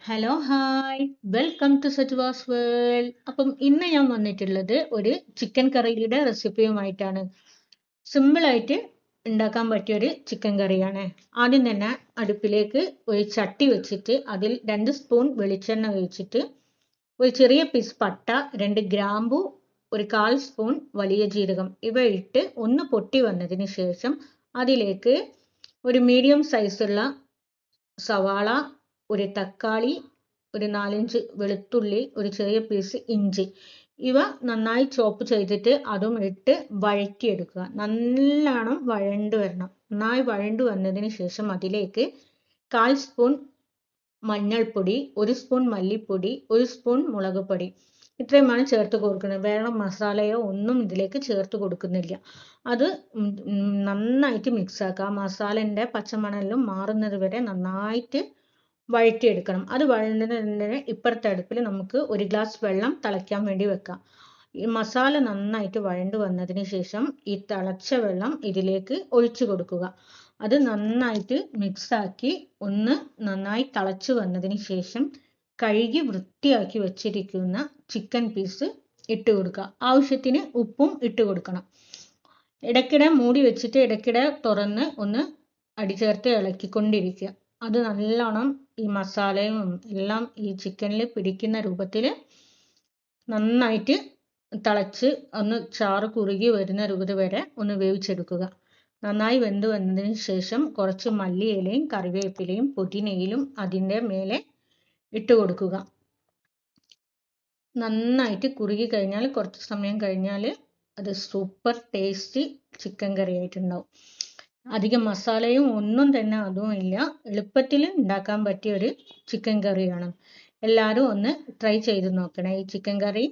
Hello hi welcome to സജ്വാസ് world. അപ്പം ഇന്ന് ഞാൻ വന്നിട്ടുള്ളത് ഒരു ചിക്കൻ കറിയുടെ റെസിപ്പിയുമായിട്ടാണ്. സിമ്പിളായിട്ട് ഉണ്ടാക്കാൻ പറ്റിയൊരു ചിക്കൻ കറിയാണ്. ആദ്യം തന്നെ അടുപ്പിലേക്ക് ഒരു ചട്ടി വെച്ചിട്ട് അതിൽ 2 സ്പൂൺ വെളിച്ചെണ്ണ ഒഴിച്ചിട്ട് ഒരു ചെറിയ പീസ് പട്ട, 2 ഗ്രാമ്പു, ഒരു 1/4 സ്പൂൺ വലിയ ജീരകം ഇവ ഇട്ട് ഒന്ന് പൊട്ടി വന്നതിന് ശേഷം അതിലേക്ക് ഒരു മീഡിയം സൈസുള്ള സവാള, ഒരു തക്കാളി, ഒരു 4-5 വെളുത്തുള്ളി, ഒരു ചെറിയ പീസ് ഇഞ്ചി ഇവ നന്നായി ചോപ്പ് ചെയ്തിട്ട് അതും ഇട്ട് വഴറ്റിയെടുക്കുക. നല്ലോണം വഴണ്ടു വരണം. നന്നായി വഴണ്ടു വന്നതിന് ശേഷം അതിലേക്ക് 1/4 സ്പൂൺ മഞ്ഞൾപ്പൊടി, 1 സ്പൂൺ മല്ലിപ്പൊടി, 1 സ്പൂൺ മുളക് പൊടി ഇത്രയുമാണ് ചേർത്ത് കൊടുക്കുന്നത്. വേറെ മസാലയോ ഒന്നും ഇതിലേക്ക് ചേർത്ത് കൊടുക്കുന്നില്ല. അത് നന്നായിട്ട് മിക്സ് ആക്കുക. മസാലൻ്റെ പച്ചമണമെല്ലാം മാറുന്നത് വരെ നന്നായിട്ട് വഴറ്റിയെടുക്കണം. അത് വഴണ്ടുന്നതിന് ഇപ്പുറത്തെ അടുപ്പിൽ നമുക്ക് 1 ഗ്ലാസ് വെള്ളം തിളയ്ക്കാൻ വേണ്ടി വെക്കാം. ഈ മസാല നന്നായിട്ട് വഴണ്ടു വന്നതിന് ശേഷം ഈ തിളച്ച വെള്ളം ഇതിലേക്ക് ഒഴിച്ചു കൊടുക്കുക. അത് നന്നായിട്ട് മിക്സാക്കി ഒന്ന് നന്നായി തിളച്ചു വന്നതിന് ശേഷം കഴുകി വൃത്തിയാക്കി വെച്ചിരിക്കുന്ന ചിക്കൻ പീസ് ഇട്ട് കൊടുക്കുക. ആവശ്യത്തിന് ഉപ്പും ഇട്ട് കൊടുക്കണം. ഇടയ്ക്കിടെ മൂടി വെച്ചിട്ട് ഇടയ്ക്കിടെ തുറന്ന് ഒന്ന് അടിചേർത്ത് ഇളക്കിക്കൊണ്ടിരിക്കുക. അത് നല്ലോണം ഈ മസാലയും എല്ലാം ഈ ചിക്കനിൽ പിടിക്കുന്ന രൂപത്തിൽ നന്നായിട്ട് തിളച്ച് ഒന്ന് ചാറ് കുറുകി വരുന്ന രൂപത്തിൽ വരെ ഒന്ന് വേവിച്ചെടുക്കുക. നന്നായി വെന്ത് വന്നതിന് ശേഷം കുറച്ച് മല്ലിയിലയും കറിവേപ്പിലയും പുതിനയിലും അതിൻ്റെ മേലെ ഇട്ട് കൊടുക്കുക. നന്നായിട്ട് കുറുകി കഴിഞ്ഞാൽ കുറച്ച് സമയം കഴിഞ്ഞാൽ അത് സൂപ്പർ ടേസ്റ്റി ചിക്കൻ കറി ആയിട്ടുണ്ടാവും. അധികം മസാലയും ഒന്നും തന്നെ അതും ഇല്ല. എളുപ്പത്തിൽ ഉണ്ടാക്കാൻ പറ്റിയ ഒരു ചിക്കൻ കറിയാണ്. എല്ലാവരും ഒന്ന് ട്രൈ ചെയ്ത് നോക്കണേ. ഈ ചിക്കൻ കറി